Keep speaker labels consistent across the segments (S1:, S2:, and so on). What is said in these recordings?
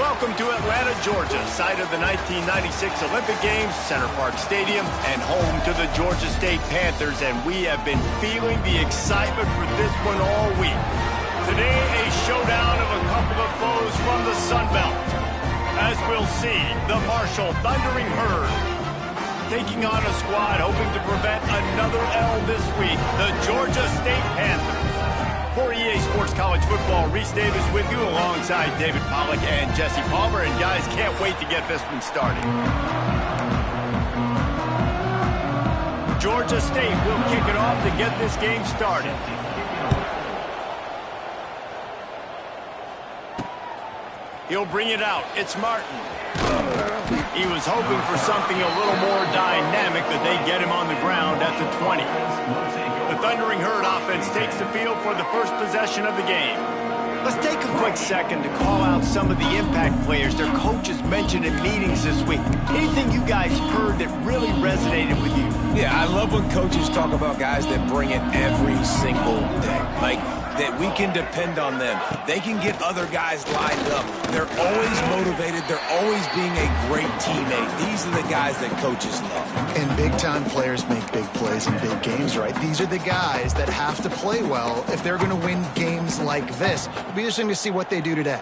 S1: Welcome to Atlanta, Georgia, site of the 1996 Olympic Games, Center Park Stadium, and home to the Georgia State Panthers, and we have been feeling the excitement for this one all week. Today, a showdown of a couple of foes from the Sun Belt. As we'll see, the Marshall Thundering Herd taking on a squad hoping to prevent another L this week, the Georgia State Panthers. For EA Sports College Football, Reese Davis with you alongside David Pollack and Jesse Palmer. And guys, can't wait to get this one started. Georgia State will kick it off to get this game started. He'll bring it out. It's Martin. He was hoping for something a little more dynamic, that they get him on the ground at the 20. The Thundering Herd offense takes the field for the first possession of the game. Let's take a quick second to call out some of the impact players their coaches mentioned in meetings this week. Anything you guys heard that really resonated with you?
S2: Yeah, I love when coaches talk about guys that bring it every single day. Like, that we can depend on them. They can get other guys lined up. They're always motivated. They're always being a great teammate. These are the guys that coaches love.
S3: And big-time players make big plays in big games, right? These are the guys that have to play well if they're going to win games like this. It'll be interesting to see what they do today.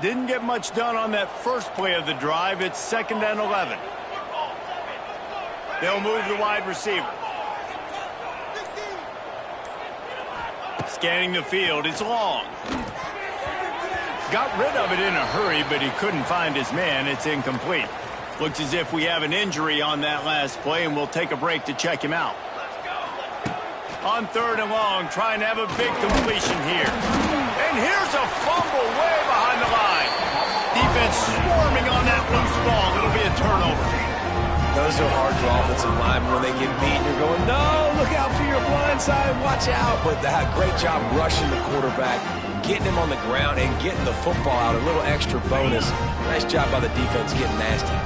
S1: Didn't get much done on that first play of the drive. It's 2nd and 11. They'll move the wide receiver. Scanning the field, it's long. Got rid of it in a hurry, but he couldn't find his man. It's incomplete. Looks as if we have an injury on that last play, and we'll take a break to check him out. On 3rd and long, trying to have a big completion here. And here's a fumble way behind the line. Defense swarming on that loose ball. It'll be a turnover.
S2: Those are hard for offensive linemen when they get beat. You're going, no, look out for your blind side, watch out. But great job rushing the quarterback, getting him on the ground, and getting the football out. A little extra bonus. Nice job by the defense getting nasty.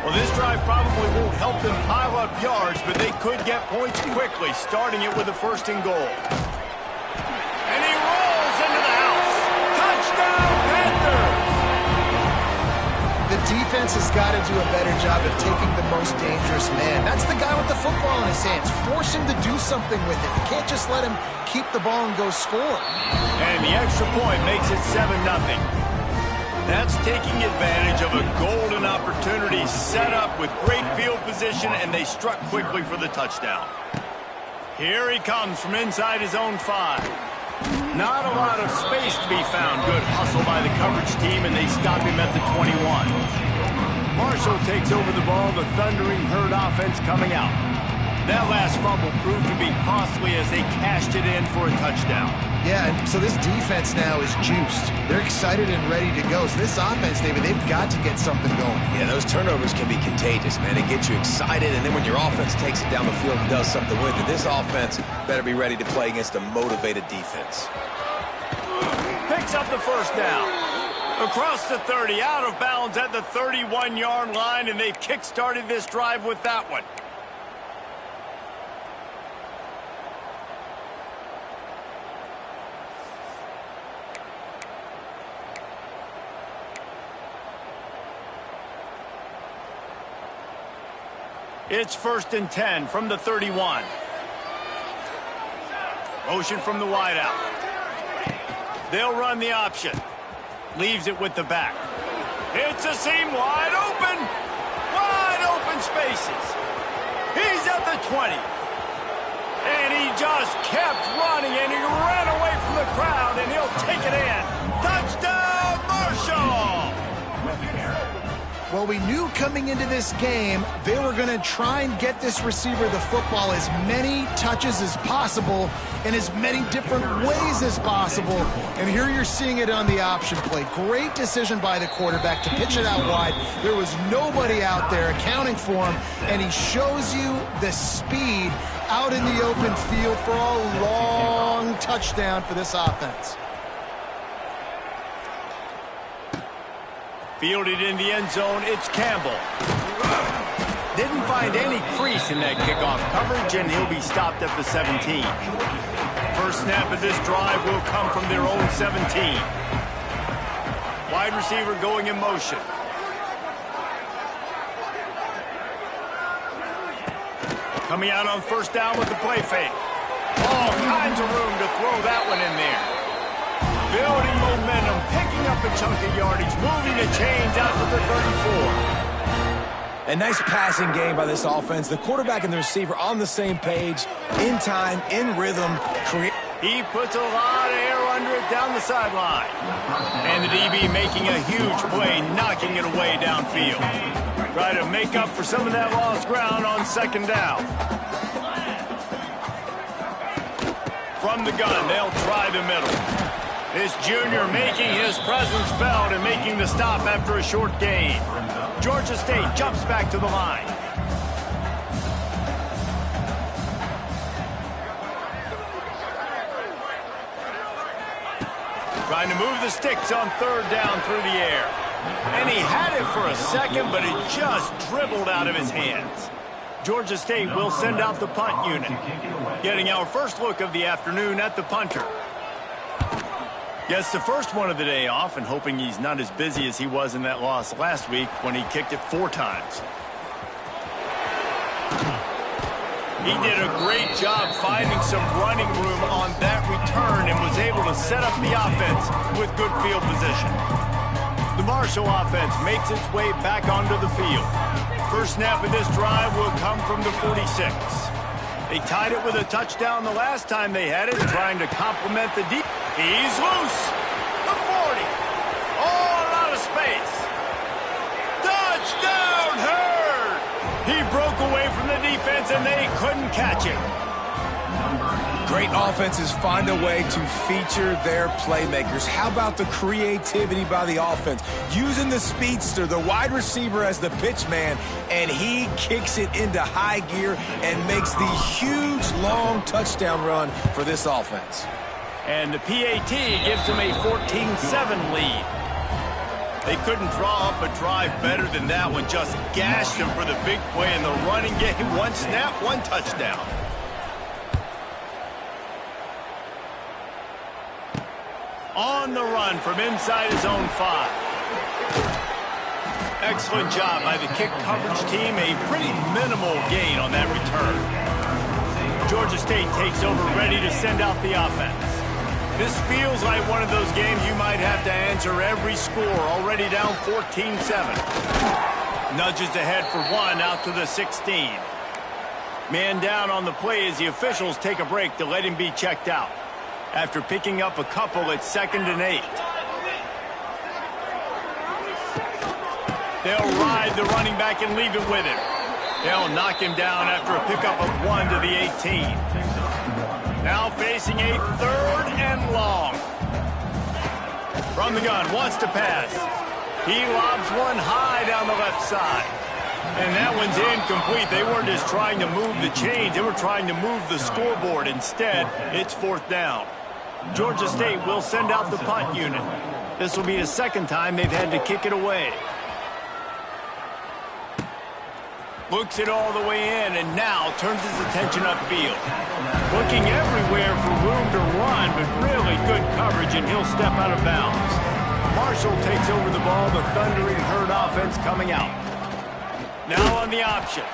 S1: Well, this drive probably won't help them pile up yards, but they could get points quickly, starting it with a 1st and goal. And he rolls into the house. Touchdown, Panthers!
S3: The defense has got to do a better job of taking the most dangerous man. That's the guy with the football in his hands. Force him to do something with it. You can't just let him keep the ball and go score.
S1: And the extra point makes it 7-0. That's taking advantage of a golden opportunity set up with great field position, and they struck quickly for the touchdown. Here he comes from inside his own 5. Not a lot of space to be found. Good hustle by the coverage team, and they stop him at the 21. Marshall takes over the ball. The Thundering Herd offense coming out. That last fumble proved to be costly as they cashed it in for a touchdown.
S3: Yeah, and so this defense now is juiced. They're excited and ready to go. So this offense, David, they've got to get something going.
S2: Yeah, those turnovers can be contagious, man. It gets you excited, and then when your offense takes it down the field and does something with it, this offense better be ready to play against a motivated defense.
S1: Picks up the 1st down. Across the 30, out of bounds at the 31-yard line, and they've kick-started this drive with that one. It's 1st and 10 from the 31. Motion from the wideout. They'll run the option. Leaves it with the back. It's a seam wide open. Wide open spaces. He's at the 20. And he just kept running, and he ran away from the crowd, and he'll take it in. Touchdown, Marshall!
S3: Well, we knew coming into this game they were going to try and get this receiver the football as many touches as possible in as many different ways as possible. And here you're seeing it on the option play. Great decision by the quarterback to pitch it out wide. There was nobody out there accounting for him, and he shows you the speed out in the open field for a long touchdown for this offense.
S1: Fielded in the end zone, it's Campbell. Didn't find any crease in that kickoff coverage, and he'll be stopped at the 17. First snap of this drive will come from their own 17. Wide receiver going in motion. Coming out on first down with the play fake. All kinds of room to throw that one in there. Building momentum, picking up a chunk of yardage, moving the chains out to the 34.
S2: A nice passing game by this offense. The quarterback and the receiver on the same page, in time, in rhythm.
S1: He puts a lot of air under it down the sideline. And the DB making a huge play, knocking it away downfield. Try to make up for some of that lost ground on second down. From the gun, they'll try the middle. This junior making his presence felt and making the stop after a short gain. Georgia State jumps back to the line. Trying to move the sticks on third down through the air. And he had it for a second, but it just dribbled out of his hands. Georgia State will send out the punt unit. Getting our first look of the afternoon at the punter. Gets the first one of the day off and hoping he's not as busy as he was in that loss last week when he kicked it 4 times. He did a great job finding some running room on that return and was able to set up the offense with good field position. The Marshall offense makes its way back onto the field. First snap of this drive will come from the 46. They tied it with a touchdown the last time they had it, trying to complement the deep. He's loose. The 40. Oh, a lot of space. Touchdown, Herd! He broke away from the defense, and they couldn't catch him.
S2: Great offenses find a way to feature their playmakers. How about the creativity by the offense? Using the speedster, the wide receiver as the pitch man, and he kicks it into high gear and makes the huge, long touchdown run for this offense.
S1: And the PAT gives them a 14-7 lead. They couldn't draw up a drive better than that one. Just gashed them for the big play in the running game. One snap, one touchdown. On the run from inside his own 5. Excellent job by the kick coverage team. A pretty minimal gain on that return. Georgia State takes over, ready to send out the offense. This feels like one of those games you might have to answer every score, already down 14-7. Nudges ahead for 1 out to the 16. Man down on the play as the officials take a break to let him be checked out. After picking up a couple at 2nd and 8. They'll ride the running back and leave it with him. They'll knock him down after a pickup of 1 to the 18. Now facing a 3rd and long. From the gun, wants to pass. He lobs one high down the left side. And that one's incomplete. They weren't just trying to move the chains. They were trying to move the scoreboard. Instead, it's 4th down. Georgia State will send out the punt unit. This will be the 2nd time they've had to kick it away. Looks it all the way in and now turns his attention upfield. Looking everywhere for room to run, but really good coverage, and he'll step out of bounds. Marshall takes over the ball, the Thundering Herd offense coming out. Now on the option.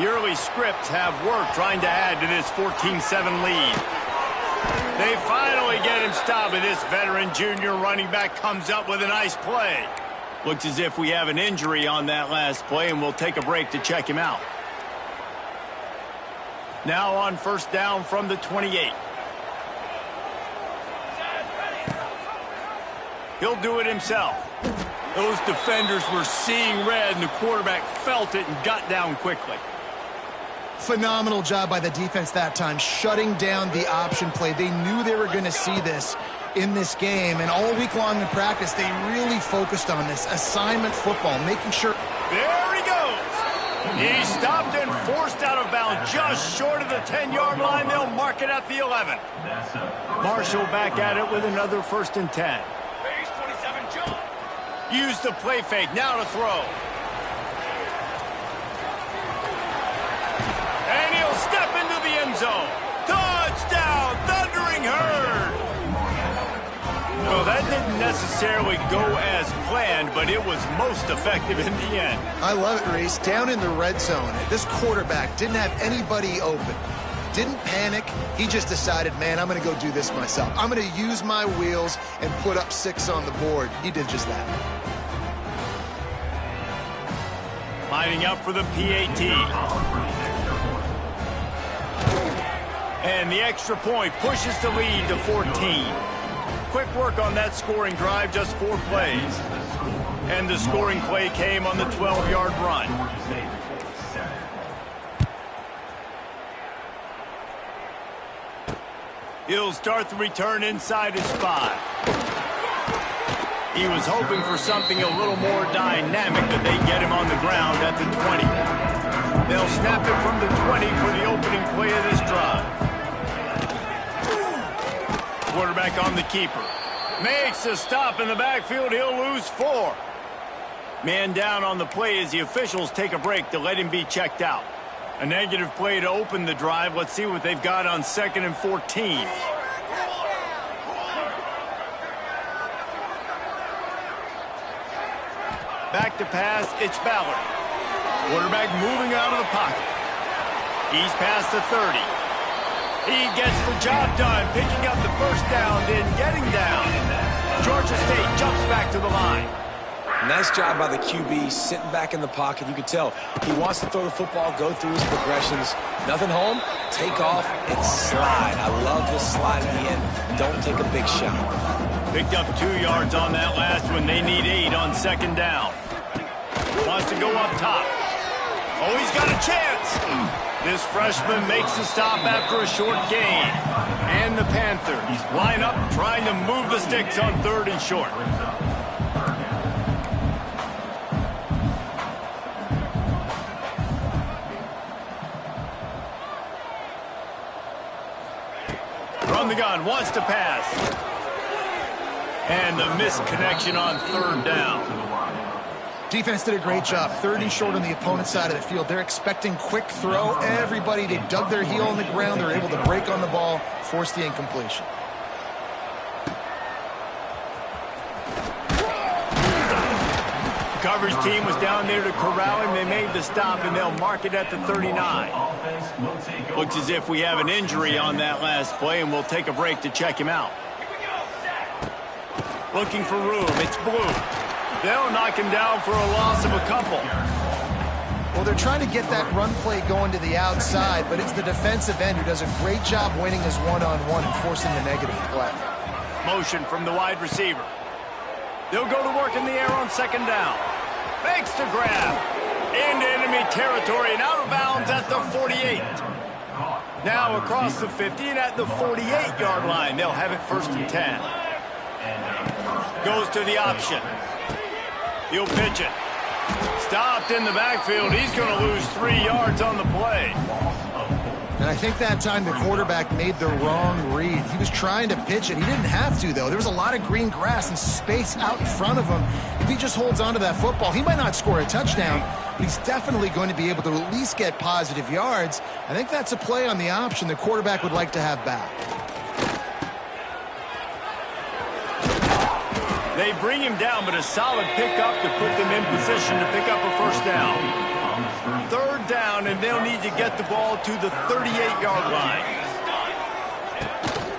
S1: The early scripts have worked trying to add to this 14-7 lead. They finally get him stopped, and this veteran junior running back comes up with a nice play. Looks as if we have an injury on that last play, and we'll take a break to check him out. Now on first down from the 28. He'll do it himself. Those defenders were seeing red, and the quarterback felt it and got down quickly.
S3: Phenomenal job by the defense that time, shutting down the option play. They knew they were going to see this in this game, and all week long in practice, they really focused on this assignment football, making sure.
S1: There he goes. He stopped and forced out of bounds just short of the 10-yard line. They'll mark it at the 11. Marshall back at it with another 1st and 10. Use the play fake, now to throw. And he'll step into the end zone. Touchdown, Thundering Herd! That didn't necessarily go as planned, but it was most effective in the end.
S3: I love it, Reese. Down in the red zone, this quarterback didn't have anybody open. Didn't panic. He just decided, man, I'm going to go do this myself. I'm going to use my wheels and put up 6 on the board. He did just that.
S1: Lining up for the PAT. And the extra point pushes the lead to 14. Quick work on that scoring drive, just 4 plays. And the scoring play came on the 12-yard run. He'll start the return inside his 5. He was hoping for something a little more dynamic, but they get him on the ground at the 20. They'll snap it from the 20 for the opening play of this drive. Quarterback on the keeper. Makes a stop in the backfield. He'll lose 4. Man down on the play as the officials take a break to let him be checked out. A negative play to open the drive. Let's see what they've got on 2nd and 14. Back to pass, it's Ballard. Quarterback moving out of the pocket. He's past the 30. He gets the job done, picking up the first down, then getting down. Georgia State jumps back to the line.
S2: Nice job by the QB, sitting back in the pocket. You can tell he wants to throw the football, go through his progressions. Nothing home, take off, and slide. I love this slide at the end. Don't take a big shot.
S1: Picked up 2 yards on that last one. They need 8 on 2nd down. Wants to go up top. Oh, he's got a chance. This freshman makes the stop after a short gain. And the Panthers line up trying to move the sticks on 3rd and short. From the gun, wants to pass. And the missed connection on 3rd down.
S3: Defense did a great job. 3rd and short on the opponent's side of the field. They're expecting quick throw. Everybody, they dug their heel on the ground. They're able to break on the ball, force the incompletion.
S1: The coverage team was down there to corral him. They made the stop, and they'll mark it at the 39. Looks as if we have an injury on that last play, and we'll take a break to check him out. Looking for room. It's Blue. They'll knock him down for a loss of a couple.
S3: Well, they're trying to get that run play going to the outside, but it's the defensive end who does a great job winning his one-on-one and forcing the negative play.
S1: Motion from the wide receiver. They'll go to work in the air on 2nd down. Makes the grab. Into enemy territory and out of bounds at the 48. Now across the 50 and at the 48-yard line. They'll have it 1st and 10. Goes to the option. He'll pitch it. Stopped in the backfield. He's going to lose 3 yards on the play.
S3: And I think that time the quarterback made the wrong read. He was trying to pitch it. He didn't have to, though. There was a lot of green grass and space out in front of him. If he just holds on to that football, he might not score a touchdown, but he's definitely going to be able to at least get positive yards. I think that's a play on the option the quarterback would like to have back.
S1: They bring him down, but a solid pickup to put them in position to pick up a 1st down. 3rd down, and they'll need to get the ball to the 38-yard line.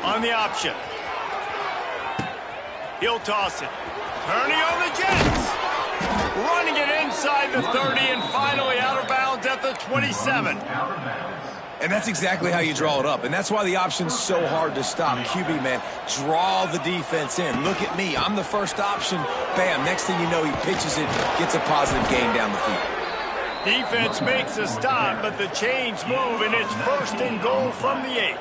S1: On the option. He'll toss it. Turning on the Jets. Running it inside the 30 and finally out of bounds at the 27.
S2: And that's exactly how you draw it up. And that's why the option's so hard to stop. QB, man, draw the defense in. Look at me. I'm the first option. Bam. Next thing you know, he pitches it, gets a positive gain down the field.
S1: Defense makes a stop, but the chains move, and it's 1st and goal from the 8.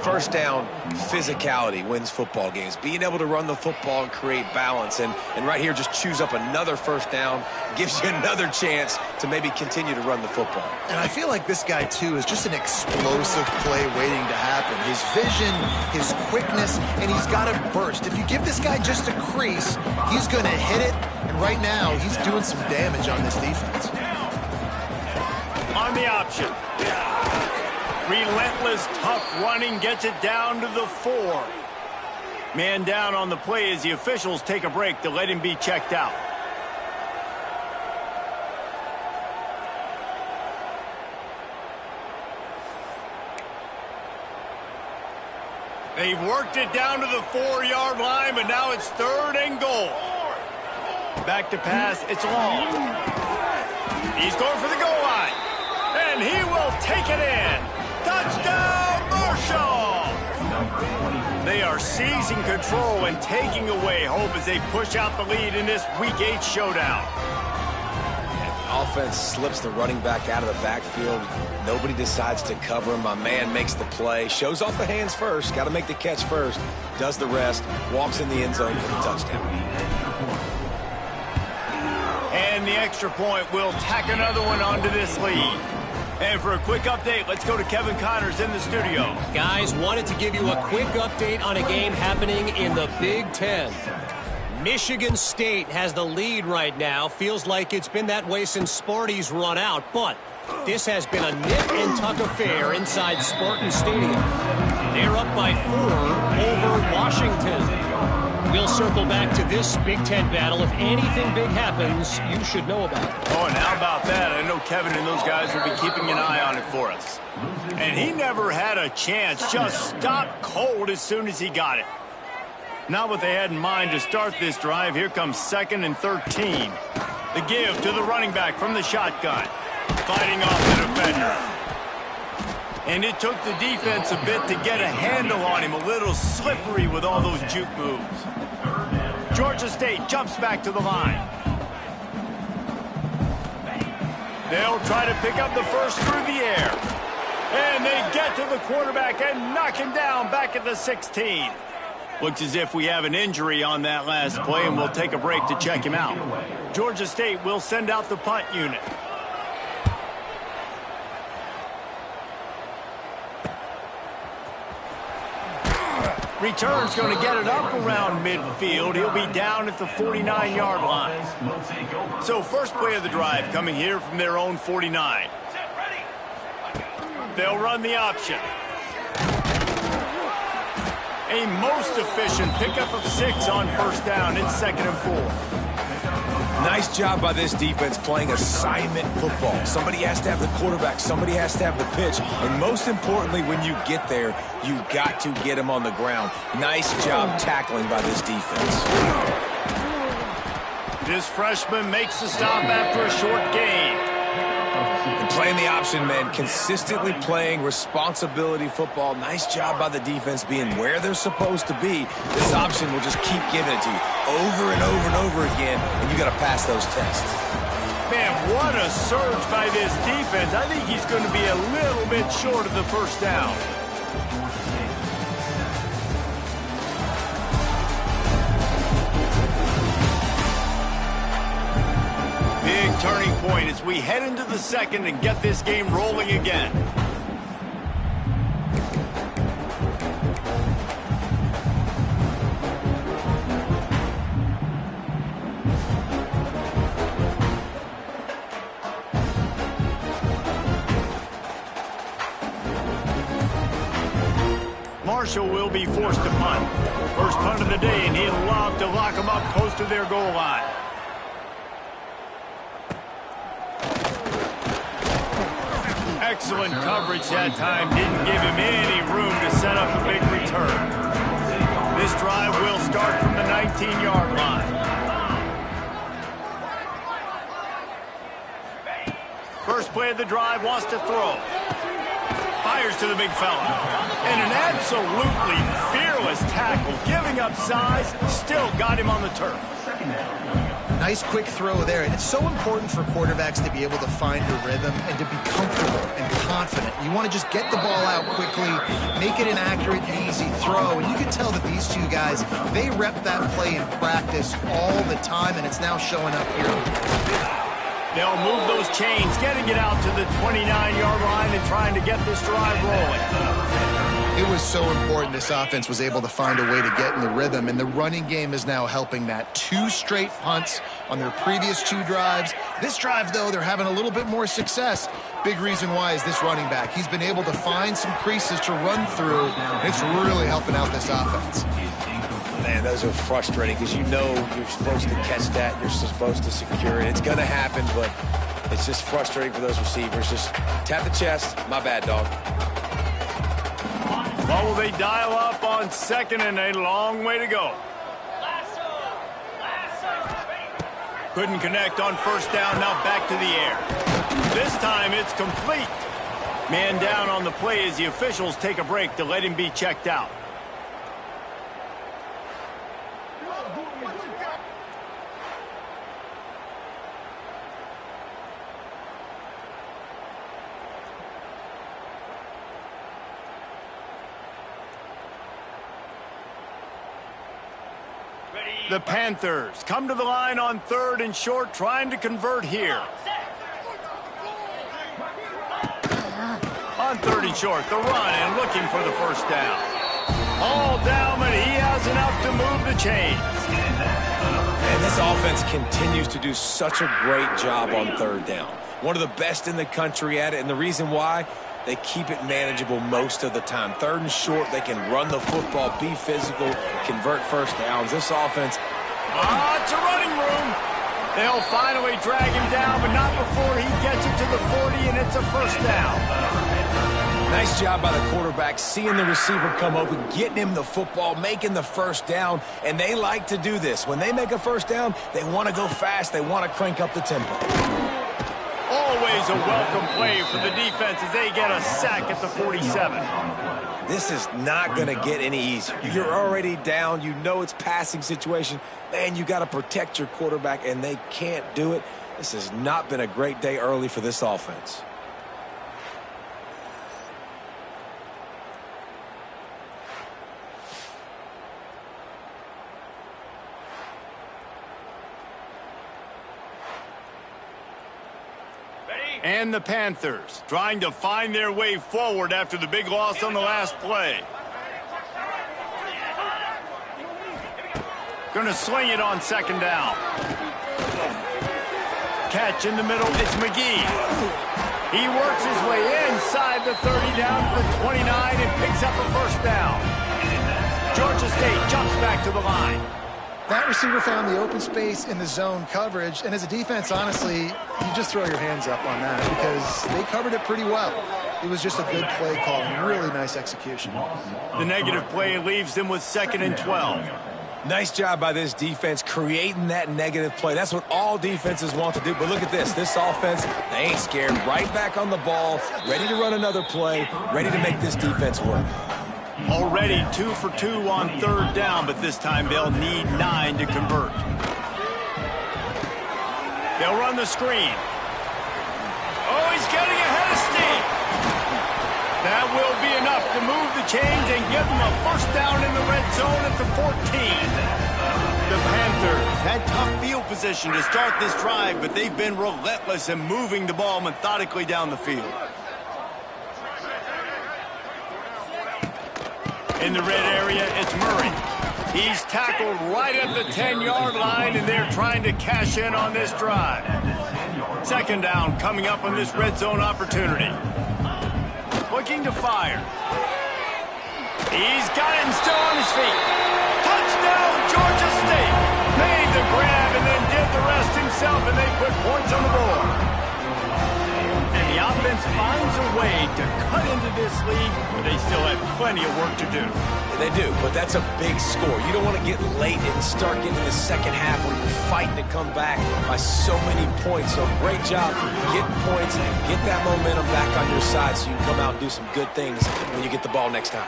S2: 1st down, physicality wins football games. Being able to run the football and create balance. And right here, just choose up another 1st down. Gives you another chance to maybe continue to run the football.
S3: And I feel like this guy, too, is just an explosive play waiting to happen. His vision, his quickness, and he's got a burst. If you give this guy just a crease, he's going to hit it. And right now, he's doing some damage on this defense.
S1: On the option. Relentless, tough running gets it down to the 4. Man down on the play as the officials take a break to let him be checked out. They've worked it down to the 4-yard line, but now it's 3rd and goal. Back to pass, it's long. He's going for the goal line, and he will take it in. Touchdown, Marshall! They are seizing control and taking away hope as they push out the lead in this Week 8 showdown.
S2: Offense slips the running back out of the backfield. Nobody decides to cover him. My man makes the play. Shows off the hands first. Got to make the catch first. Does the rest. Walks in the end zone for the touchdown.
S1: And the extra point will tack another one onto this lead. And for a quick update, let's go to Kevin Connors in the studio.
S4: Guys, wanted to give you a quick update on a game happening in the Big Ten. Michigan State has the lead right now. Feels like it's been that way since Sparty's run out, but this has been a nip and tuck affair inside Spartan Stadium. They're up by 4 over Washington. We'll circle back to this Big Ten battle. If anything big happens, you should know about it.
S1: Oh, and how about that? I know Kevin and those guys will be keeping an eye on it for us. And he never had a chance. Just stopped cold as soon as he got it. Not what they had in mind to start this drive. Here comes 2nd and 13. The give to the running back from the shotgun. Fighting off the defender. And it took the defense a bit to get a handle on him. A little slippery with all those juke moves. Georgia State jumps back to the line. They'll try to pick up the first through the air. And they get to the quarterback and knock him down back at the 16. Looks as if we have an injury on that last play, and we'll take a break to check him out. Georgia State will send out the punt unit. Return's going to get it up around midfield. He'll be down at the 49-yard line. So first play of the drive coming here from their own 49. They'll run the option. A most efficient pickup of 6 on first down. It's 2nd and 4.
S2: Nice job by this defense playing assignment football. Somebody has to have the quarterback. Somebody has to have the pitch. And most importantly, when you get there, you got to get him on the ground. Nice job tackling by this defense.
S1: This freshman makes the stop after a short gain.
S2: And playing the option, man, consistently playing responsibility football. Nice job by the defense being where they're supposed to be. This option will just keep giving it to you over and over and over again, and you got to pass those tests.
S1: Man, what a surge by this defense. I think he's going to be a little bit short of the first down. Big turning point as we head into the second and get this game rolling again. Marshall will be forced to punt. First punt of the day, and he'll love to lock them up close to their goal line. Excellent coverage that time. Didn't give him any room to set up a big return. This drive will start from the 19-yard line. First play of the drive, wants to throw. Fires to the big fella. And an absolutely fearless tackle. Giving up size, still got him on the turf.
S3: Nice quick throw there, and it's so important for quarterbacks to be able to find a rhythm and to be comfortable and confident. You want to just get the ball out quickly, make it an accurate and easy throw, and you can tell that these two guys, they rep that play in practice all the time, and it's now showing up here.
S1: They'll move those chains, getting it out to the 29-yard line and trying to get this drive rolling.
S3: It was so important this offense was able to find a way to get in the rhythm, and the running game is now helping that. 2 straight punts on their previous 2 drives. This drive, though, they're having a little bit more success. Big reason why is this running back. He's been able to find some creases to run through, and it's really helping out this offense.
S2: Man, those are frustrating because you know you're supposed to catch that. You're supposed to secure it. It's going to happen, but it's just frustrating for those receivers. Just tap the chest. My bad, dog.
S1: Well, will they dial up on second and a long way to go? Couldn't connect on first down. Now back to the air. This time it's complete. Man down on the play as the officials take a break to let him be checked out. The Panthers come to the line on 3rd and short, trying to convert here. On 3rd and short, the run and looking for the first down. All down, but he has enough to move the chains.
S2: And this offense continues to do such a great job on 3rd down. One of the best in the country at it, and the reason why, they keep it manageable most of the time. 3rd and short, they can run the football, be physical, convert first downs. This offense...
S1: It's a running room. They'll finally drag him down, but not before he gets it to the 40, and it's a first down.
S2: Nice job by the quarterback, seeing the receiver come open, getting him the football, making the first down, and they like to do this. When they make a first down, they want to go fast. They want to crank up the tempo.
S1: Always a welcome play for the defense as they get a sack at the 47.
S2: This is not going to get any easier. You're already down. You know it's passing situation. Man, you got to protect your quarterback, and they can't do it. This has not been a great day early for this offense.
S1: And the Panthers trying to find their way forward after the big loss on the last play. Going to sling it on 2nd down. Catch in the middle, it's McGee. He works his way inside the 30 down to the 29 and picks up a first down. Georgia State jumps back to the line.
S3: That receiver found the open space in the zone coverage, and as a defense, honestly, you just throw your hands up on that because they covered it pretty well. It was just a good play call and really nice execution.
S1: The negative play leaves them with 2nd and 12.
S2: Nice job by this defense creating that negative play. That's what all defenses want to do. But look at this. This offense, they ain't scared. Right back on the ball, ready to run another play, ready to make this defense work.
S1: Already 2 for 2 on 3rd down, but this time they'll need 9 to convert. They'll run the screen. Oh, he's getting ahead of steam. That will be enough to move the chains and give them a first down in the red zone at the 14. The Panthers had tough field position to start this drive, but they've been relentless in moving the ball methodically down the field. In the red area, it's Murray. He's tackled right at the 10-yard line, and they're trying to cash in on this drive. 2nd down coming up on this red zone opportunity. Looking to fire. He's got it and still on his feet. Touchdown, Georgia State. Made the grab and then did the rest himself, and they put points on the board. And the offense finds a way to cut into this lead, but they still have plenty of work to do.
S2: They do, but that's a big score. You don't want to get late and start getting the second half where you're fighting to come back by so many points. So great job getting points, get that momentum back on your side so you can come out and do some good things when you get the ball next time.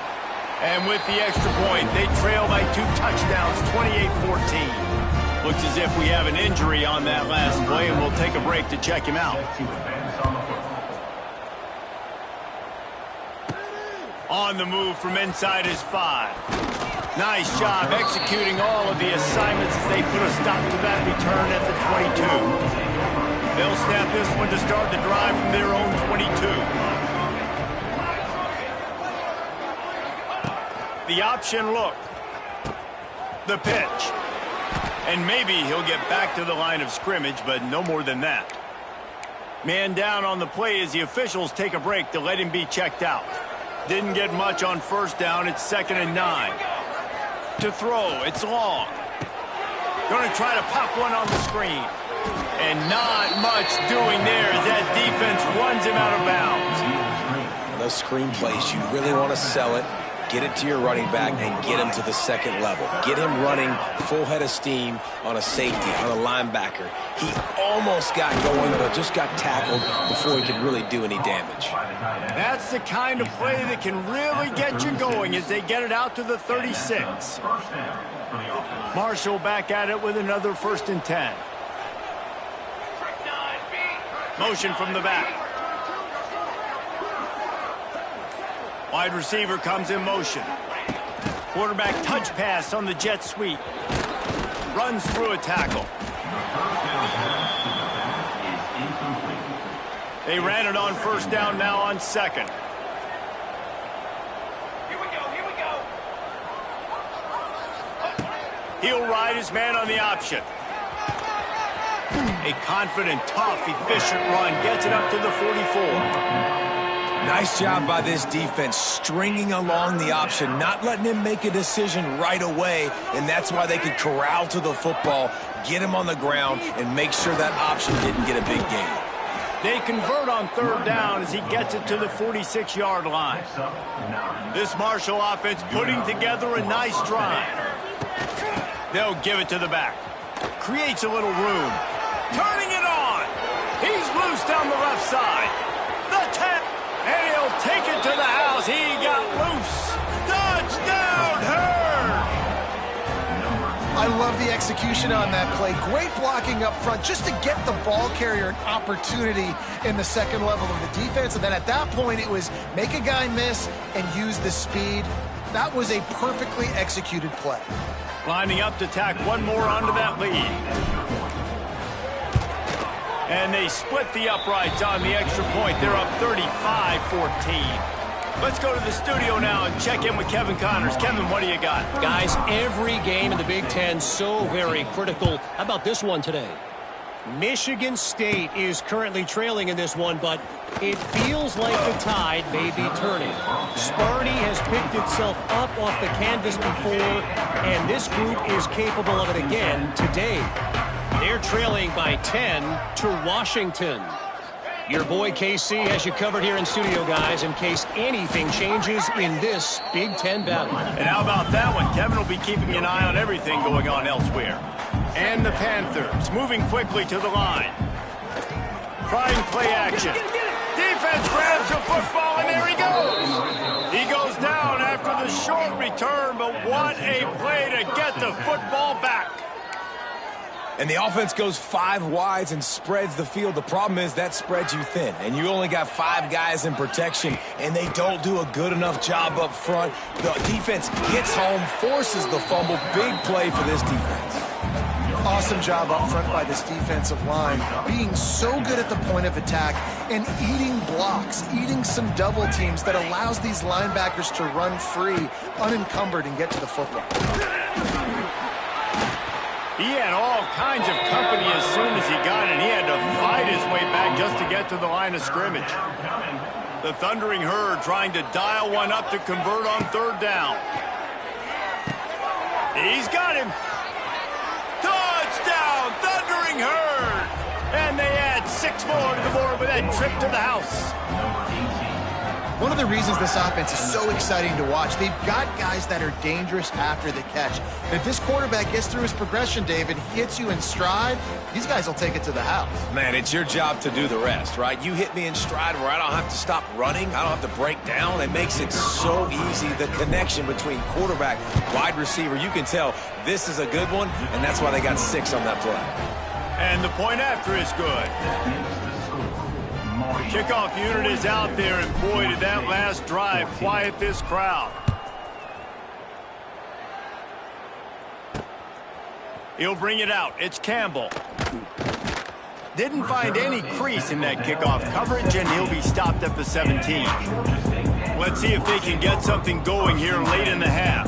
S1: And with the extra point, they trail by 2 touchdowns, 28-14. Looks as if we have an injury on that last play, and we'll take a break to check him out. On the move from inside his 5. Nice job executing all of the assignments as they put a stop to that return at the 22. They'll snap this one to start the drive from their own 22. The option look. The pitch. And maybe he'll get back to the line of scrimmage, but no more than that. Man down on the play as the officials take a break to let him be checked out. Didn't get much on first down. It's 2nd and 9. To throw, it's long. Going to try to pop one on the screen. And not much doing there as that defense runs him out of bounds.
S2: Those screen plays, you really want to sell it, get it to your running back, and get him to the second level. Get him running full head of steam on a safety, on a linebacker. He almost got going, but just got tackled before he could really do any damage.
S1: That's the kind of play that can really get you going as they get it out to the 36. Marshall back at it with another 1st and 10. Motion from the back. Wide receiver comes in motion. Quarterback touch pass on the jet sweep. Runs through a tackle. They ran it on 1st down, now on 2nd.
S5: Here we go.
S1: He'll ride his man on the option. A confident, tough, efficient run gets it up to the 44.
S2: Nice job by this defense, stringing along the option, not letting him make a decision right away, and that's why they could corral to the football, get him on the ground, and make sure that option didn't get a big gain.
S1: They convert on 3rd down as he gets it to the 46-yard line. This Marshall offense putting together a nice drive. They'll give it to the back. Creates a little room. Turning it on. He's loose down the left side. The 10. And he'll take it to the house. He got loose. Touchdown, Hurd!
S3: I love the execution on that play. Great blocking up front just to get the ball carrier an opportunity in the second level of the defense. And then at that point, it was make a guy miss and use the speed. That was a perfectly executed play.
S1: Lining up to tack one more onto that lead. And they split the uprights on the extra point. They're up 35-14. Let's go to the studio now and check in with Kevin Connors. Kevin, what do you got?
S4: Guys, every game in the Big Ten so very critical. How about this one today? Michigan State is currently trailing in this one, but it feels like the tide may be turning. Sparty has picked itself up off the canvas before, and this group is capable of it again today. They're trailing by 10 to Washington. Your boy KC has you covered here in studio, guys, in case anything changes in this Big Ten battle.
S1: And how about that one? Kevin will be keeping an eye on everything going on elsewhere. And the Panthers moving quickly to the line. Trying play action. Defense grabs the football, and there he goes. He goes down after the short return, but what a play to get the football back.
S2: And the offense goes 5 wides and spreads the field. The problem is that spreads you thin, and you only got 5 guys in protection, and they don't do a good enough job up front. The defense gets home, forces the fumble. Big play for this defense.
S3: Awesome job up front by this defensive line, being so good at the point of attack and eating blocks, eating some double teams that allows these linebackers to run free, unencumbered, and get to the football.
S1: He had all kinds of company as soon as he got it. He had to fight his way back just to get to the line of scrimmage. The Thundering Herd trying to dial one up to convert on 3rd down. He's got him. Touchdown, Thundering Herd! And they add 6 more to the board with that trip to the house.
S3: One of the reasons this offense is so exciting to watch, they've got guys that are dangerous after the catch. If this quarterback gets through his progression, David, hits you in stride, these guys will take it to the house.
S2: Man, it's your job to do the rest, right? You hit me in stride where I don't have to stop running. I don't have to break down. It makes it so easy. The connection between quarterback, wide receiver, you can tell this is a good one, and that's why they got 6 on that play.
S1: And the point after is good. The kickoff unit is out there, and boy, did that last drive quiet this crowd. He'll bring it out. It's Campbell. Didn't find any crease in that kickoff coverage, and he'll be stopped at the 17. Let's see if they can get something going here late in the half.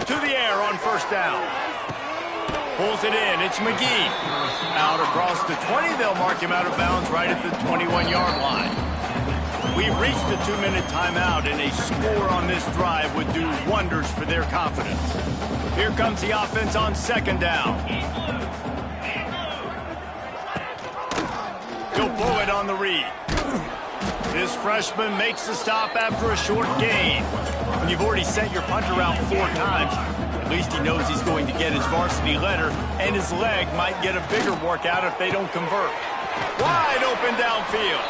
S1: To the air on 1st down. Pulls it in. It's McGee. Out across the 20. They'll mark him out of bounds right at the 21-yard line. We've reached the 2-minute timeout, and a score on this drive would do wonders for their confidence. Here comes the offense on second down. He'll pull it on the read. This freshman makes the stop after a short gain. When you've already sent your punter out 4 times, at least he knows he's going to get his varsity letter, and his leg might get a bigger workout if they don't convert. Wide open downfield.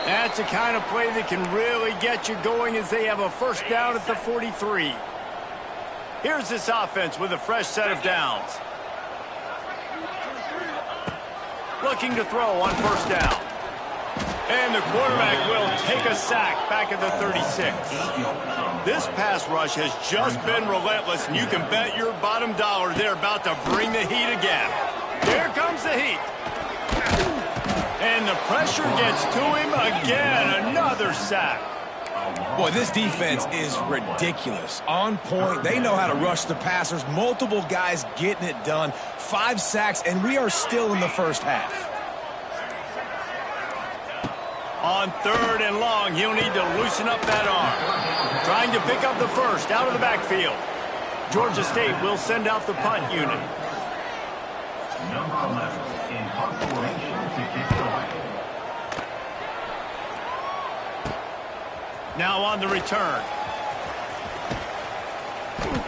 S1: That's the kind of play that can really get you going as they have a first down at the 43. Here's this offense with a fresh set of downs. Looking to throw on first down. And the quarterback will take a sack back at the 36. This pass rush has just been relentless, and you can bet your bottom dollar they're about to bring the heat again. Here comes the heat. And the pressure gets to him again. Another sack.
S2: Boy, this defense is ridiculous. On point. They know how to rush the passers. Multiple guys getting it done. 5 sacks, and we are still in the first half.
S1: On 3rd and long, he'll need to loosen up that arm. Trying to pick up the first out of the backfield. Georgia State will send out the punt unit.
S5: Number 11 in punt formation to kick it away.
S1: Now on the return.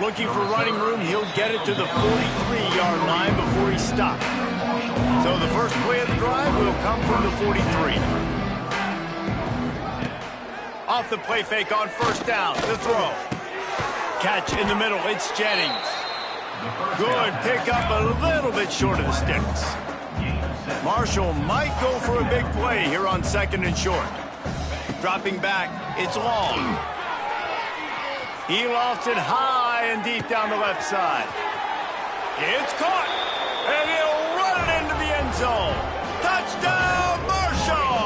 S1: Looking for running room, he'll get it to the 43-yard line before he stops. So the first play of the drive will come from the 43. Off the play fake on first down. The throw. Catch in the middle. It's Jennings. Good pickup, a little bit short of the sticks. Marshall might go for a big play here on 2nd and short. Dropping back. It's long. He lofts it high and deep down the left side. It's caught. And he'll run it into the end zone. Touchdown, Marshall!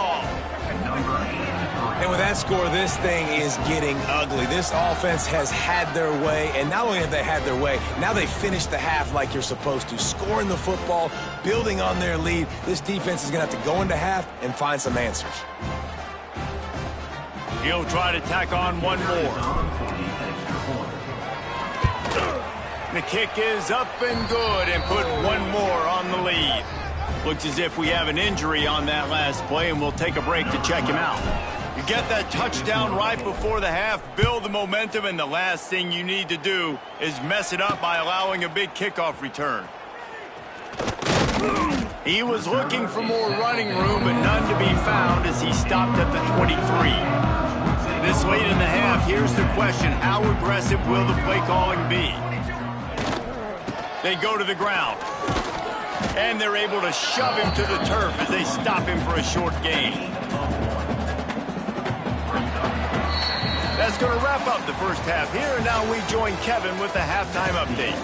S2: And with that score, this thing is getting ugly. This offense has had their way, and not only have they had their way, now they finished the half like you're supposed to, scoring the football, building on their lead. This defense is going to have to go into half and find some answers.
S1: He'll try to tack on one more. The kick is up and good, and put one more on the lead. Looks as if we have an injury on that last play, and we'll take a break to check him out. You get that touchdown right before the half, build the momentum, and the last thing you need to do is mess it up by allowing a big kickoff return. He was looking for more running room, but none to be found as he stopped at the 23. This late in the half, here's the question: how aggressive will the play calling be? They go to the ground, and they're able to shove him to the turf as they stop him for a short gain. That's going to wrap up the first half here, and now we join Kevin with the halftime update.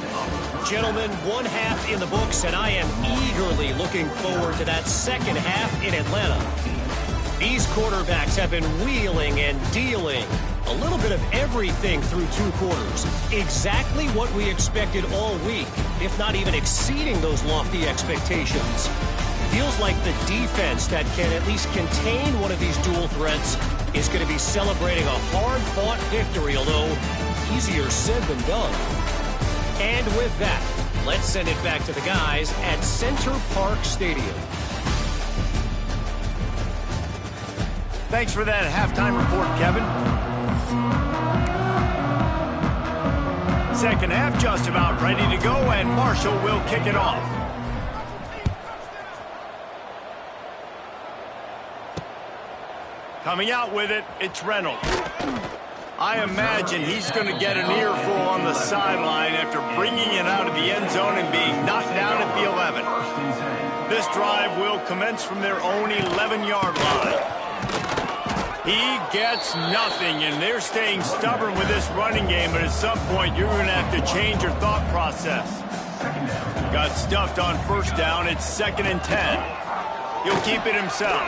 S4: Gentlemen, 1 half in the books, and I am eagerly looking forward to that second half in Atlanta. These quarterbacks have been wheeling and dealing. A little bit of everything through 2 quarters. Exactly what we expected all week, if not even exceeding those lofty expectations. Feels like the defense that can at least contain one of these dual threats is going to be celebrating a hard-fought victory, although easier said than done. And with that, let's send it back to the guys at Center Park Stadium.
S1: Thanks for that halftime report, Kevin. Second half just about ready to go, and Marshall will kick it off. Coming out with it, it's Reynolds. I imagine he's going to get an earful on the sideline after bringing it out of the end zone and being knocked down at the 11. This drive will commence from their own 11-yard line. He gets nothing, and they're staying stubborn with this running game, but at some point you're going to have to change your thought process. Got stuffed on first down. It's 2nd and 10. He'll keep it himself.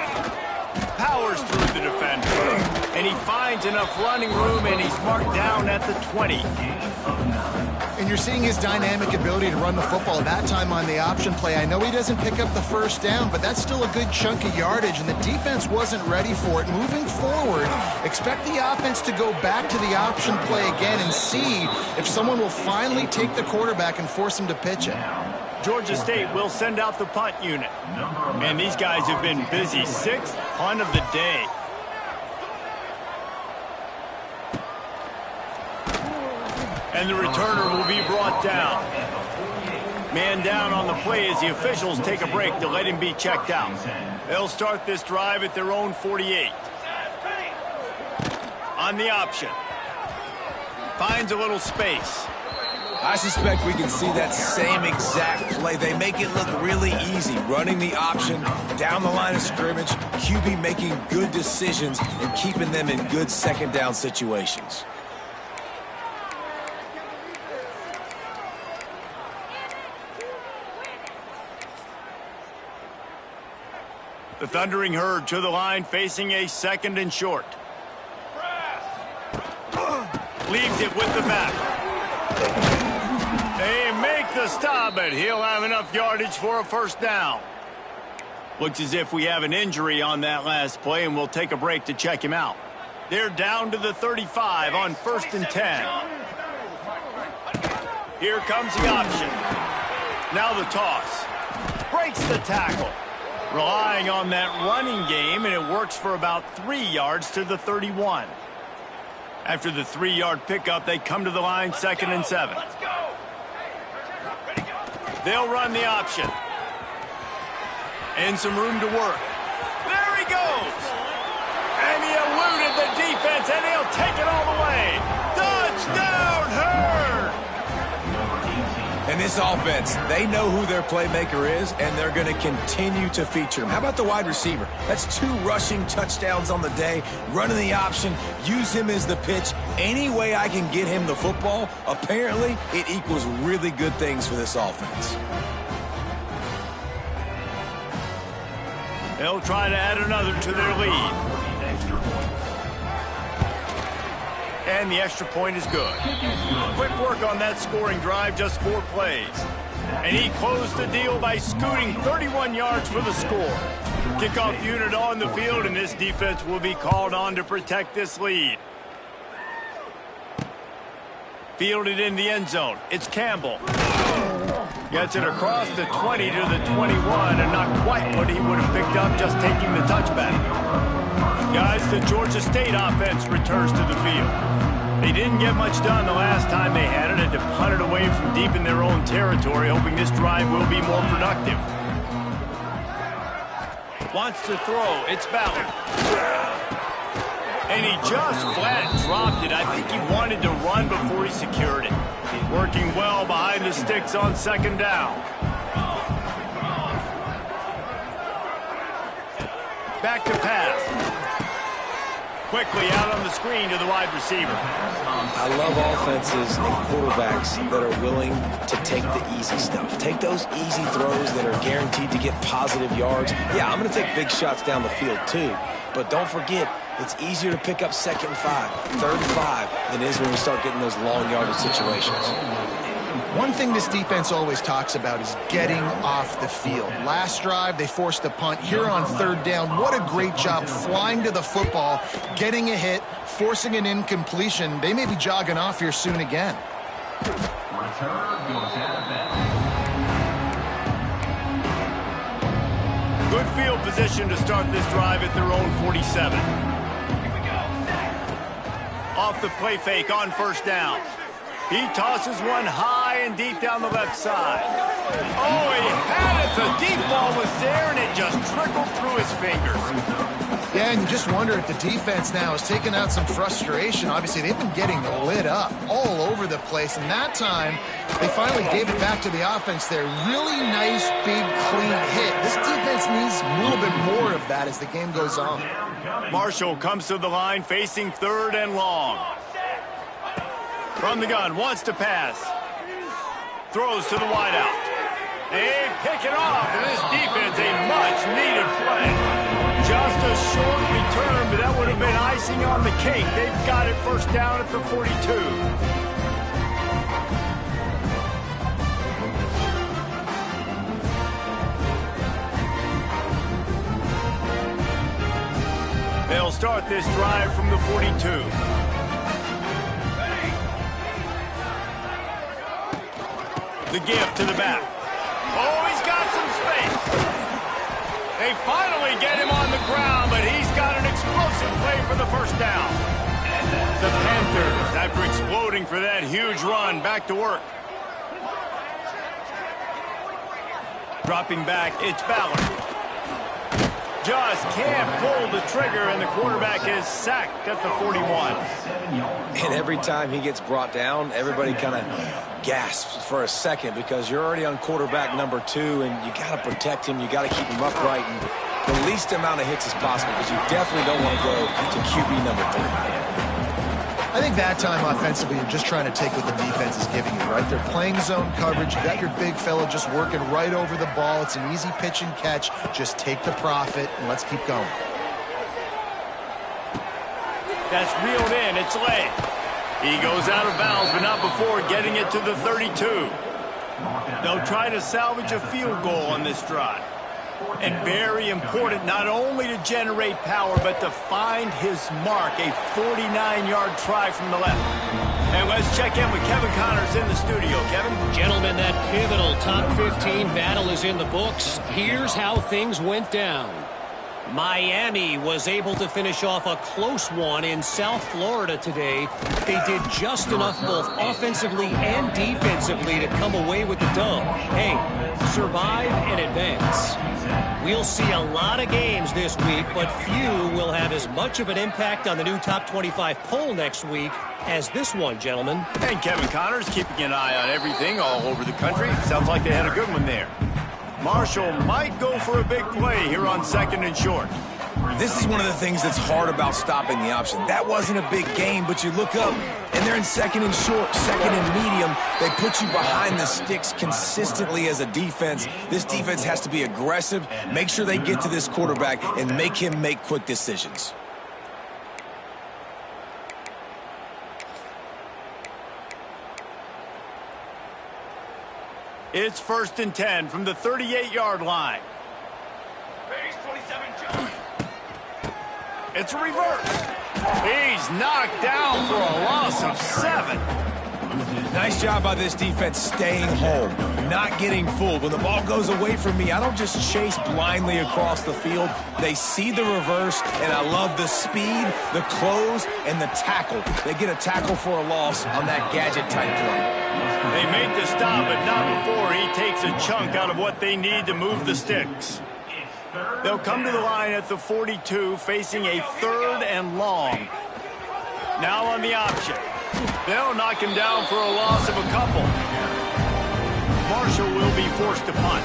S1: Powers through the defender, and he finds enough running room, and he's marked down at the 20.
S3: And you're seeing his dynamic ability to run the football that time on the option play. I know he doesn't pick up the first down, but that's still a good chunk of yardage, and the defense wasn't ready for it. Moving forward, expect the offense to go back to the option play again and see if someone will finally take the quarterback and force him to pitch it.
S1: Georgia State will send out the punt unit. And these guys have been busy. 6th punt of the day. And the returner will be brought down. Man down on the play as the officials take a break to let him be checked out. They'll start this drive at their own 48. On the option. Finds a little space.
S2: I suspect we can see that same exact play. They make it look really easy, running the option down the line of scrimmage, QB making good decisions and keeping them in good second down situations.
S1: The Thundering Herd to the line, facing a 2nd and short. Leaves it with the back. They make the stop, but he'll have enough yardage for a first down. Looks as if we have an injury on that last play, and we'll take a break to check him out. They're down to the 35 on 1st and 10. Here comes the option. Now the toss. Breaks the tackle. Relying on that running game, and it works for about 3 yards to the 31. After the 3-yard pickup, they come to the line 2nd and 7. They'll run the option. And some room to work. There he goes. And he eluded the defense, and he'll take it all the way. Touchdown, Herd!
S2: And this offense, they know who their playmaker is, and they're going to continue to feature him. How about the wide receiver? That's 2 rushing touchdowns on the day, running the option, use him as the pitch. Any way I can get him the football, apparently it equals really good things for this offense.
S1: They'll try to add another to their lead. And the extra point is good. Quick work on that scoring drive, just 4 plays. And he closed the deal by scooting 31 yards for the score. Kickoff unit on the field, and this defense will be called on to protect this lead. Fielded in the end zone. It's Campbell. Gets it across the 20 to the 21, and not quite what he would have picked up just taking the touchback. Guys, the Georgia State offense returns to the field. They didn't get much done the last time they had it, and to punt it away from deep in their own territory, hoping this drive will be more productive. Wants to throw. It's Ballard. And he just flat dropped it. I think he wanted to run before he secured it. Working well behind the sticks on 2nd down. Back to pass. Quickly out on the screen to the wide receiver.
S2: I love offenses and quarterbacks that are willing to take the easy stuff. Take those easy throws that are guaranteed to get positive yards. Yeah, I'm going to take big shots down the field too. But don't forget, it's easier to pick up 2nd and 5, 3rd and 5 than it is when we start getting those long yardage situations.
S3: One thing this defense always talks about is getting off the field. Last drive, they forced a punt. Here on 3rd down, what a great job flying to the football, getting a hit, forcing an incompletion. They may be jogging off here soon again.
S1: Good field position to start this drive at their own 47. Off the play fake on 1st down. He tosses one high and deep down the left side. Oh, he had it. The deep ball was there, and it just trickled through his fingers.
S3: Yeah, and you just wonder if the defense now is taking out some frustration. Obviously, they've been getting lit up all over the place, and that time, they finally gave it back to the offense there. Really nice, big, clean hit. This defense needs a little bit more of that as the game goes on.
S1: Marshall comes to the line facing 3rd and long. From the gun, wants to pass. Throws to the wideout. They pick it off, and this defense, a much-needed play. Just a short return, but that would have been icing on the cake. They've got it 1st down at the 42. They'll start this drive from the 42. The give to the back. Oh, he's got some space. They finally get him on the ground, but he's got an explosive play for the first down. The Panthers, after exploding for that huge run, back to work. Dropping back, it's Ballard. Just can't pull the trigger, and the quarterback is sacked at the 41.
S2: And every time he gets brought down, everybody kind of gasps for a second because you're already on quarterback number 2, and you got to protect him. You got to keep him upright and the least amount of hits as possible because you definitely don't want to go to QB number 3.
S3: I think that time offensively, you're just trying to take what the defense is giving you, right? They're playing zone coverage. You got your big fella just working right over the ball. It's an easy pitch and catch. Just take the profit and let's keep going.
S1: That's reeled in. It's late. He goes out of bounds, but not before getting it to the 32. They'll try to salvage a field goal on this drive. And very important not only to generate power, but to find his mark, a 49-yard try from the left. And let's check in with Kevin Connors in the studio. Kevin?
S4: Gentlemen, that pivotal top 15 battle is in the books. Here's how things went down. Miami was able to finish off a close one in South Florida today. They did just enough both offensively and defensively to come away with the dub. Hey, survive and advance. We'll see a lot of games this week, but few will have as much of an impact on the new top 25 poll next week as this one, gentlemen.
S1: And Kevin Connors keeping an eye on everything all over the country. Sounds like they had a good one there. Marshall might go for a big play here on 2nd and short.
S2: This is one of the things that's hard about stopping the option. That wasn't a big gain, but you look up, and they're in 2nd and short, 2nd and medium. They put you behind the sticks consistently as a defense. This defense has to be aggressive, make sure they get to this quarterback, and make him make quick decisions.
S1: It's 1st and 10 from the 38-yard line. It's a reverse. He's knocked down for a loss of 7.
S2: Nice job by this defense staying home, not getting fooled. When the ball goes away from me, I don't just chase blindly across the field. They see the reverse, and I love the speed, the close, and the tackle. They get a tackle for a loss on that gadget-type play.
S1: They make the stop, but not before he takes a chunk out of what they need to move the sticks. They'll come to the line at the 42, facing a 3rd and long. Now on the option. They'll knock him down for a loss of a couple. Marshall will be forced to punt.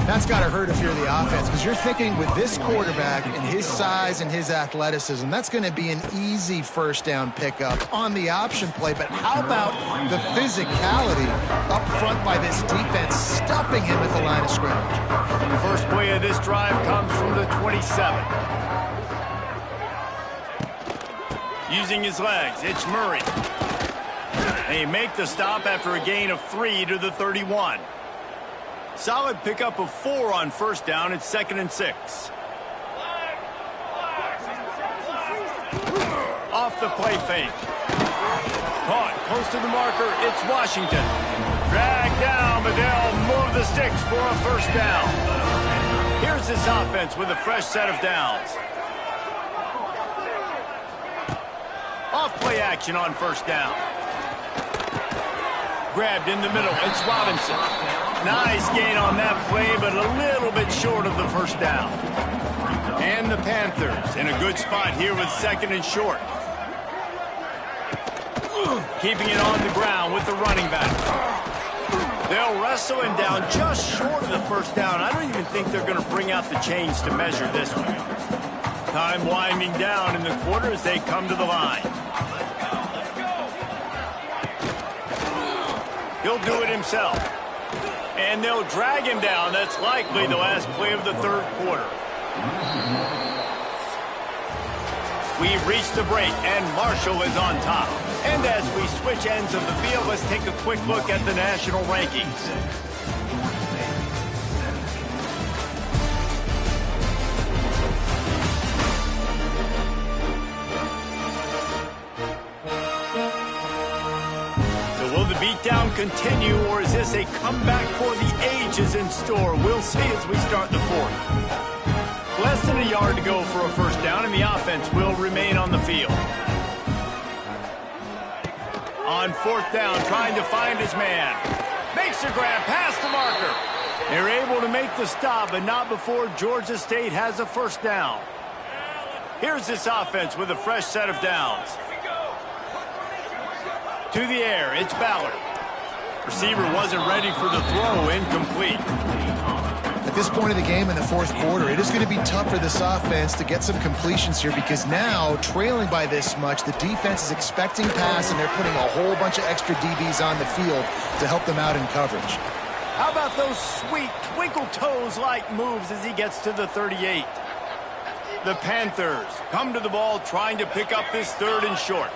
S3: That's got to hurt if you're the offense, because you're thinking with this quarterback and his size and his athleticism, that's going to be an easy first down pickup on the option play. But how about the physicality up front by this defense, stuffing him at the line of scrimmage?
S1: First play of this drive comes from the 27. Using his legs, it's Murray. They make the stop after a gain of 3 to the 31. Solid pickup of 4 on first down. It's 2nd and 6. Off the play fake. Caught close to the marker. It's Washington. Dragged down, but they'll move the sticks for a first down. Here's this offense with a fresh set of downs. Off play action on first down. Grabbed in the middle. It's Robinson. Nice gain on that play, but a little bit short of the first down. And the Panthers in a good spot here with 2nd and short. Keeping it on the ground with the running back. They'll wrestle him down just short of the first down. I don't even think they're going to bring out the chains to measure this one. Time winding down in the quarter as they come to the line. He'll do it himself. And they'll drag him down. That's likely the last play of the 3rd quarter. We've reached the break, and Marshall is on top. And as we switch ends of the field, let's take a quick look at the national rankings. continue, or is this a comeback for the ages in store? We'll see as we start the fourth. Less than a yard to go for a first down, and the offense will remain on the field. On fourth down, trying to find his man. Makes a grab past the marker. They're able to make the stop, but not before Georgia State has a first down. Here's this offense with a fresh set of downs. To the air, it's Ballard. Receiver wasn't ready for the throw, incomplete.
S3: At this point of the game in the fourth quarter, it is going to be tough for this offense to get some completions here because now, trailing by this much, the defense is expecting pass, and they're putting a whole bunch of extra DBs on the field to help them out in coverage.
S1: How about those sweet twinkle toes-like moves as he gets to the 38? The Panthers come to the ball trying to pick up this third and short.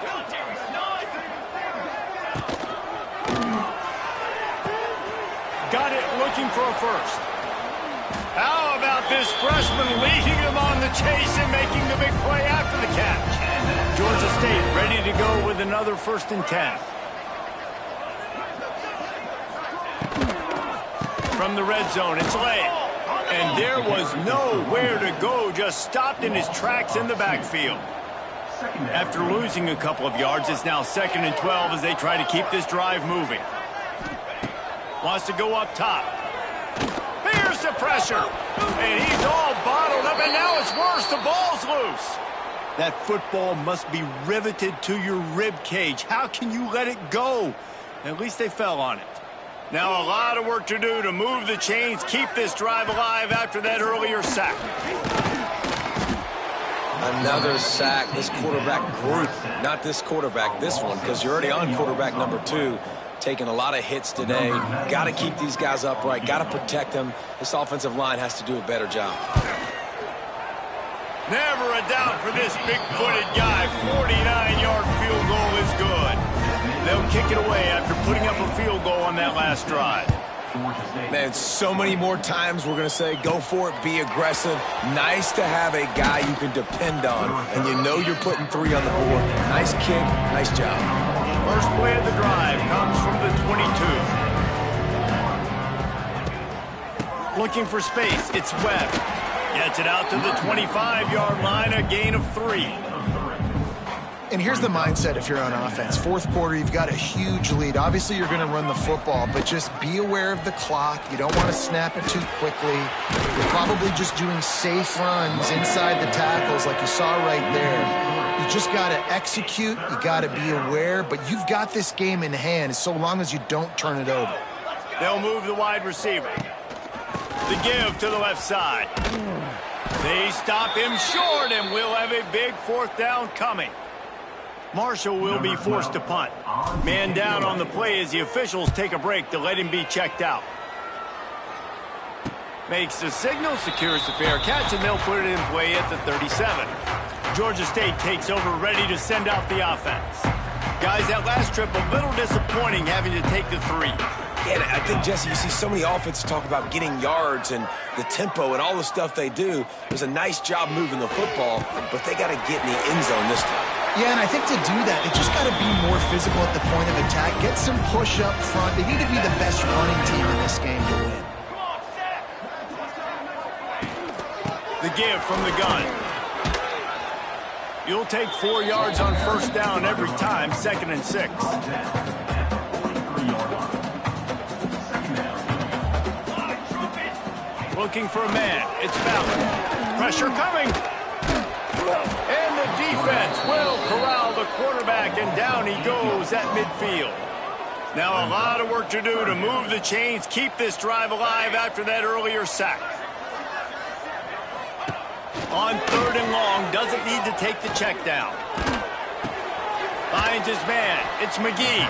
S1: Got it, looking for a first. How about this freshman leading them on the chase and making the big play after the catch? Georgia State ready to go with another 1st and 10. From the red zone, it's Lay. And there was nowhere to go, just stopped in his tracks in the backfield. After losing a couple of yards, it's now 2nd and 12 as they try to keep this drive moving. Wants to go up top. Here's the pressure. And he's all bottled up, and now it's worse. The ball's loose. That football must be riveted to your rib cage. How can you let it go? At least they fell on it. Now a lot of work to do to move the chains, keep this drive alive after that earlier sack.
S2: Another sack. This quarterback group, not this quarterback, this one, because you're already on quarterback number 2. Taking a lot of hits today. Got to keep these guys upright. Got to protect them. This offensive line has to do a better job.
S1: Never a doubt for this big-footed guy. 49-yard field goal is good. They'll kick it away after putting up a field goal on that last drive.
S2: Man, so many more times we're going to say, go for it, be aggressive. Nice to have a guy you can depend on, and you know you're putting 3 on the board. Nice kick, nice job.
S1: First play of the drive comes from the 22. Looking for space, it's Webb. Gets it out to the 25-yard line, a gain of 3.
S3: And here's the mindset if you're on offense. Fourth quarter, you've got a huge lead. Obviously, you're going to run the football, but just be aware of the clock. You don't want to snap it too quickly. You're probably just doing safe runs inside the tackles like you saw right there. You just got to execute. You got to be aware, but you've got this game in hand so long as you don't turn it over.
S1: They'll move the wide receiver. The give to the left side. They stop him short, and we'll have a big 4th down coming. Marshall will be forced to punt. Man down on the play as the officials take a break to let him be checked out. Makes the signal, secures the fair catch, and they'll put it in play at the 37. Georgia State takes over, ready to send out the offense. Guys, that last trip a little disappointing having to take the 3.
S2: Yeah, I think, Jesse, you see so many offenses talk about getting yards and the tempo and all the stuff they do. It was a nice job moving the football, but they got to get in the end zone this time.
S3: Yeah, and I think to do that, they just got to be more physical at the point of attack. Get some push up front. They need to be the best running team in this game to win.
S1: The give from the gun. You'll take 4 yards on first down every time, 2nd and 6. Looking for a man. It's Ballard. Pressure coming. And the defense will corral the quarterback, and down he goes at midfield. Now a lot of work to do to move the chains, keep this drive alive after that earlier sack. On 3rd and long, doesn't need to take the check down. Finds his man. It's McGee.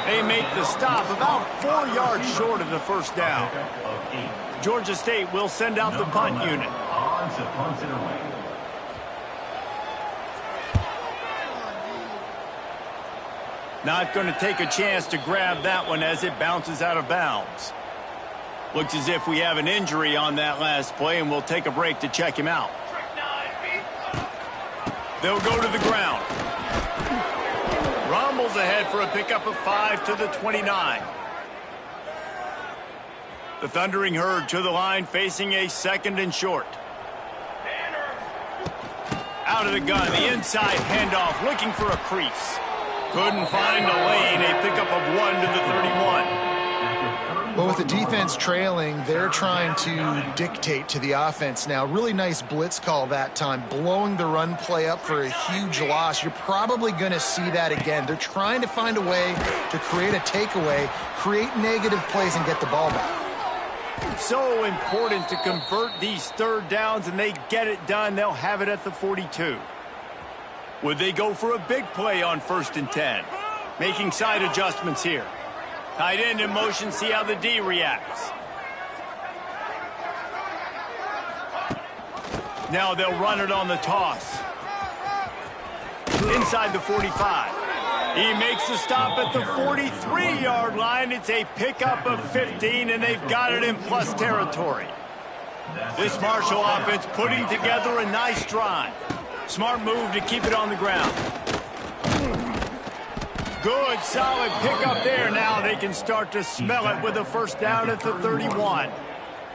S1: They make the stop about 4 yards short of the first down. Georgia State will send out the punt unit. Not going to take a chance to grab that one as it bounces out of bounds. Looks as if we have an injury on that last play, and we'll take a break to check him out. They'll go to the ground. Rumbles ahead for a pickup of 5 to the 29. The Thundering Herd to the line, facing a 2nd and short. Out of the gun, the inside handoff, looking for a crease. Couldn't find a lane, a pickup of 1 to the 31.
S3: Well, with the defense trailing, they're trying to dictate to the offense now. Really nice blitz call that time, blowing the run play up for a huge loss. You're probably going to see that again. They're trying to find a way to create a takeaway, create negative plays, and get the ball back.
S1: So important to convert these 3rd downs, and they get it done. They'll have it at the 42. Would they go for a big play on 1st and 10? Making side adjustments here. Tight end in motion, see how the D reacts. Now they'll run it on the toss. Inside the 45. He makes the stop at the 43-yard line. It's a pickup of 15, and they've got it in plus territory. This Marshall offense putting together a nice drive. Smart move to keep it on the ground. Good, solid pickup there. Now they can start to smell it with a 1st down at the 31.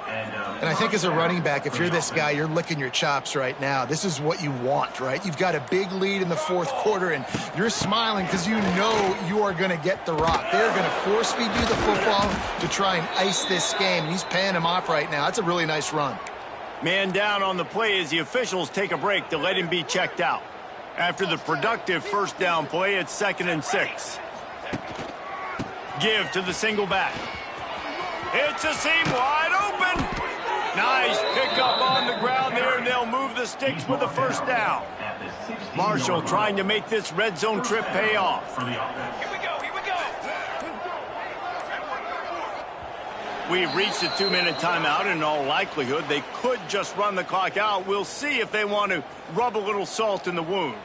S3: And I think as a running back, if you're this guy, you're licking your chops right now. This is what you want, right? You've got a big lead in the 4th quarter, and you're smiling because you know you are going to get the rock. They're going to force feed you the football to try and ice this game. He's paying him off right now. That's a really nice run.
S1: Man down on the play as the officials take a break to let him be checked out. After the productive 1st down play, it's 2nd and 6. Give to the single back. It's a seam wide open. Nice pickup on the ground there, and they'll move the sticks with a 1st down. Marshall trying to make this red zone trip pay off.
S5: For the offense.
S1: We've reached a 2-minute timeout, and in all likelihood, they could just run the clock out. We'll see if they want to rub a little salt in the wound.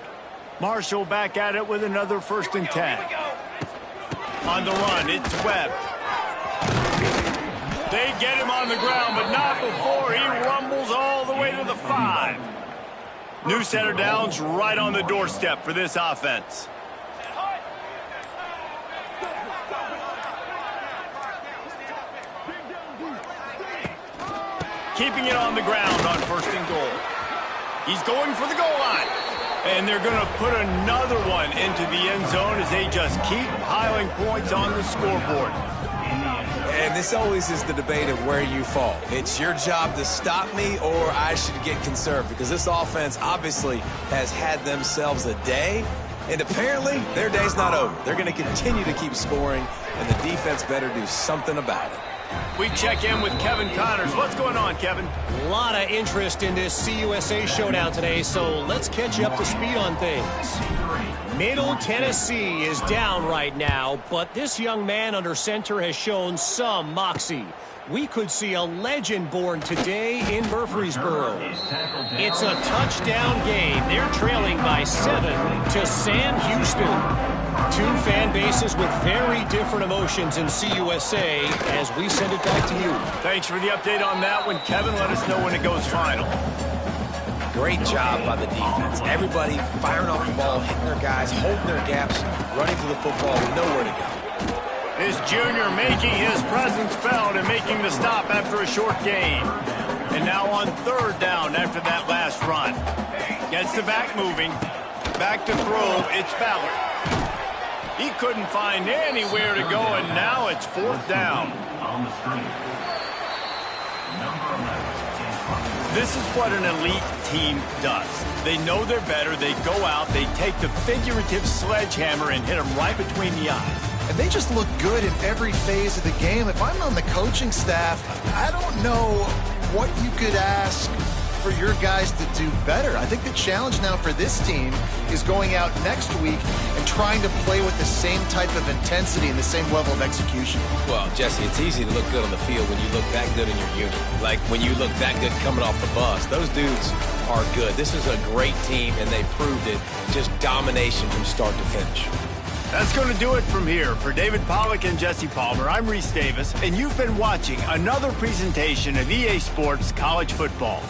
S1: Marshall back at it with another 1st and 10. On the run, it's Webb. They get him on the ground, but not before he rumbles all the way to the 5. New center downs right on the doorstep for this offense. Keeping it on the ground on 1st and goal. He's going for the goal line. And they're going to put another one into the end zone as they just keep piling points on the scoreboard.
S2: And this always is the debate of where you fall. It's your job to stop me, or I should get conserved, because this offense obviously has had themselves a day, and apparently their day's not over. They're going to continue to keep scoring, and the defense better do something about it.
S1: We check in with Kevin Connors. What's going on, Kevin?
S4: A lot of interest in this CUSA showdown today, so let's catch you up to speed on things. Middle Tennessee is down right now, but this young man under center has shown some moxie. We could see a legend born today in Murfreesboro. It's a touchdown game. They're trailing by 7 to Sam Houston. Two fan bases with very different emotions in CUSA as we send it back to you.
S1: Thanks for the update on that one, Kevin. Let us know when it goes final.
S2: Great job by the defense. Everybody firing off the ball, hitting their guys, holding their gaps, running to the football with nowhere to go.
S1: This junior making his presence felt and making the stop after a short gain. And now on 3rd down after that last run. Gets the back moving. Back to throw. It's Ballard. He couldn't find anywhere to go, and now it's 4th down.
S5: On the screen. Number 11.
S1: This is what an elite team does. They know they're better. They go out. They take the figurative sledgehammer and hit them right between the eyes.
S3: And they just look good in every phase of the game. If I'm on the coaching staff, I don't know what you could ask for your guys to do better. I think the challenge now for this team is going out next week and trying to play with the same type of intensity and the same level of execution.
S2: Well, Jesse, it's easy to look good on the field when you look that good in your unit. Like when you look that good coming off the bus. Those dudes are good. This is a great team, and they proved it. Just domination from start to finish.
S1: That's going to do it from here. For David Pollack and Jesse Palmer, I'm Reese Davis, and you've been watching another presentation of EA Sports College Football.